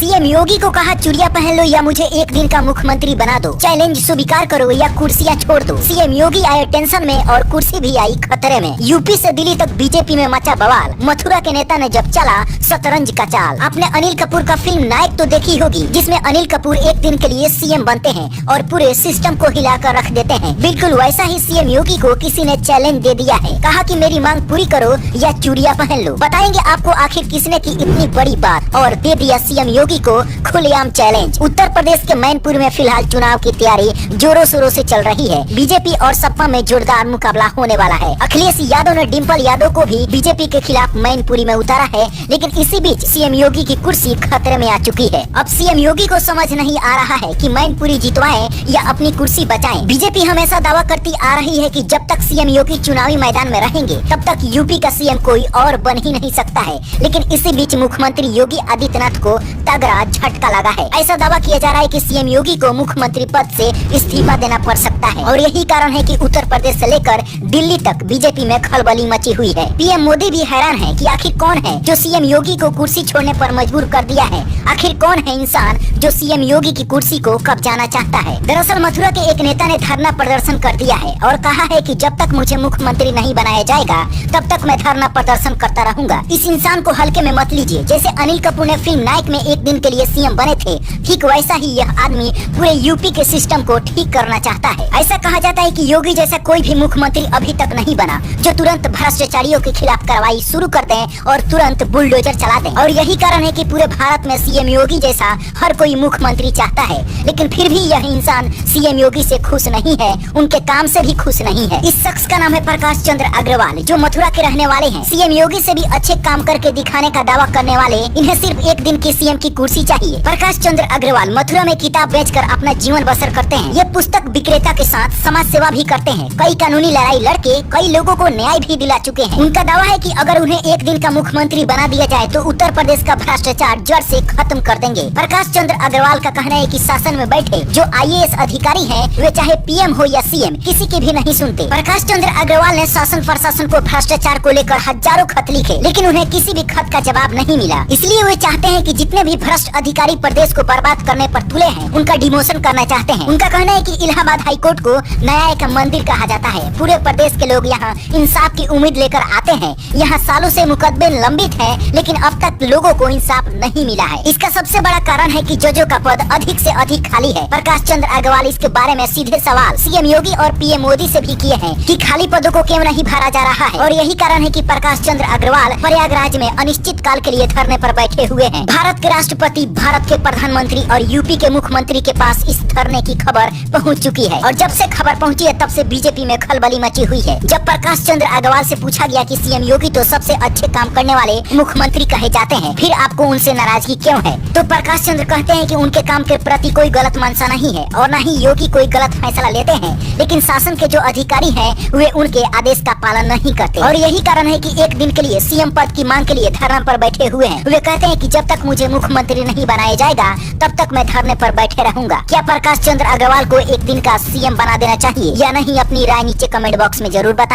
CM योगी को कहा चुड़िया पहन लो या मुझे एक दिन का मुख्यमंत्री बना दो, चैलेंज स्वीकार करो या कुर्सियां छोड़ दो। सीएम योगी आए टेंशन में और कुर्सी भी आई खतरे में। यूपी से दिल्ली तक बीजेपी में मचा बवाल। मथुरा के नेता ने जब चला शतरंज का चाल। आपने अनिल कपूर का फिल्म नायक तो देखी होगी, जिसमें अनिल कपूर एक दिन के लिए सीएम बनते हैं और पूरे सिस्टम को हिलाकर रख देते हैं। बिल्कुल वैसा ही सीएम योगी को किसी ने चैलेंज दे दिया है। कहा कि मेरी मांग पूरी करो या चूड़िया पहन लो। बताएंगे आपको आखिर किसने की इतनी बड़ी बात और दे दिया सीएम योगी को खुलेआम चैलेंज। उत्तर प्रदेश के मैनपुरी में फिलहाल चुनाव की तैयारी जोरों शोरों से चल रही है। बीजेपी और सपा में जोरदार मुकाबला होने वाला है। अखिलेश यादव ने डिम्पल यादव को भी बीजेपी के खिलाफ मैनपुरी में उतारा है, लेकिन इसी बीच सीएम योगी की कुर्सी खतरे में आ चुकी है। अब सीएम योगी को समझ नहीं आ रहा है कि मैनपुरी जितवाएं या अपनी कुर्सी बचाएं। बीजेपी हमेशा दावा करती आ रही है कि जब तक सीएम योगी चुनावी मैदान में रहेंगे तब तक यूपी का सीएम कोई और बन ही नहीं सकता है, लेकिन इसी बीच मुख्यमंत्री योगी आदित्यनाथ को तगड़ा झटका लगा है। ऐसा दावा किया जा रहा है कि सीएम योगी को मुख्यमंत्री पद से इस्तीफा देना पड़ सकता है और यही कारण है कि उत्तर प्रदेश से लेकर दिल्ली तक बीजेपी में खलबली मची हुई है। पीएम मोदी भी हैरान है कि आखिर कौन है जो सीएम योगी को कुर्सी छोड़ने पर मजबूर कर दिया है। आखिर कौन है इंसान जो सीएम योगी की कुर्सी को कब्जाना चाहता है। दरअसल मथुरा के एक नेता ने धरना प्रदर्शन कर दिया है और कहा है कि जब तक मुझे मुख्यमंत्री नहीं बनाया जाएगा तब तक मैं धरना प्रदर्शन करता रहूंगा। इस इंसान को हल्के में मत लीजिए। जैसे अनिल कपूर ने फिल्म नायक में एक दिन के लिए सीएम बने थे, ठीक वैसा ही यह आदमी पूरे यूपी के सिस्टम को ठीक करना चाहता है। ऐसा कहा जाता है कि योगी जैसा कोई भी मुख्यमंत्री अभी तक नहीं बना जो तुरंत भ्रष्टाचारियों के खिलाफ कार्रवाई शुरू कर दें और तुरंत बुलडोजर चला दें। और यही कारण है कि पूरे भारत में सीएम योगी जैसा हर कोई मुख्यमंत्री चाहता है, लेकिन फिर भी यह इंसान सीएम योगी से खुश नहीं है, उनके काम से भी खुश नहीं है। इस शख्स का नाम है प्रकाश चंद्र अग्रवाल, जो मथुरा के रहने वाले हैं। सीएम योगी से भी अच्छे काम करके दिखाने का दावा करने वाले इन्हें सिर्फ एक दिन की सीएम की कुर्सी चाहिए। प्रकाश चंद्र अग्रवाल मथुरा में किताब बेचकर अपना जीवन बसर करते हैं। ये पुस्तक विक्रेता के साथ समाज सेवा भी करते हैं। कई कानूनी लड़ाई लड़के कई लोगों को न्याय भी दिला चुके हैं। उनका दावा है कि अगर उन्हें एक दिन का मुख्यमंत्री बना दिया जाए तो उत्तर प्रदेश का भ्रष्टाचार जड़ से खत्म कर देंगे। प्रकाश चंद्र अग्रवाल का कहना है कि शासन में बैठे जो आईएएस अधिकारी हैं, वे चाहे पीएम हो या सीएम, किसी की भी नहीं सुनते। प्रकाश चंद्र अग्रवाल ने शासन प्रशासन को भ्रष्टाचार को लेकर हजारों खत लिखे, लेकिन उन्हें किसी भी खत का जवाब नहीं मिला। इसलिए वे चाहते हैं कि जितने भी भ्रष्ट अधिकारी प्रदेश को बर्बाद करने पर तुले हैं, उनका डिमोशन करना चाहते हैं। उनका कहना है कि इलाहाबाद हाईकोर्ट को न्याय का मंदिर कहा जाता है। पूरे प्रदेश के लोग यहाँ इंसाफ की उम्मीद लेकर आते हैं। यहाँ सालों से मुकदमे लंबित हैं, लेकिन अब तक लोगों को इंसाफ नहीं मिला है। इसका सबसे बड़ा कारण है कि जजों का पद अधिक से अधिक खाली है। प्रकाश चंद्र अग्रवाल इसके बारे में सीधे सवाल सीएम योगी और पीएम मोदी से भी किए हैं कि खाली पदों को क्यों नहीं भरा जा रहा है। और यही कारण है कि प्रकाश चंद्र अग्रवाल प्रयागराज में अनिश्चित काल के लिए धरने पर बैठे हुए हैं। भारत के राष्ट्रपति, भारत के प्रधानमंत्री और यूपी के मुख्यमंत्री के पास इस धरने की खबर पहुंच चुकी है और जब से खबर पहुंची है तब से बीजेपी में खलबली मची हुई है। जब प्रकाश चंद्र अग्रवाल से पूछा गया कि सीएम योगी तो सबसे अच्छे काम करने वाले मुख्यमंत्री कहे जाते हैं, फिर आपको उनसे नाराजगी क्यों है, तो प्रकाश चंद्र कहते हैं कि उनके काम के प्रति कोई गलत मंशा नहीं है और न ही योगी कोई गलत फैसला लेते हैं, लेकिन शासन के जो अधिकारी हैं वे उनके आदेश का पालन नहीं करते। और यही कारण है कि एक दिन के लिए सीएम पद की मांग के लिए धरना पर बैठे हुए हैं। वे कहते हैं कि जब तक मुझे मुख्यमंत्री नहीं बनाया जाएगा तब तक मैं धरने पर बैठे रहूंगा। क्या प्रकाश चंद्र अग्रवाल को एक दिन का सीएम बना देना चाहिए या नहीं, अपनी राय नीचे कमेंट बॉक्स में जरूर बताएं।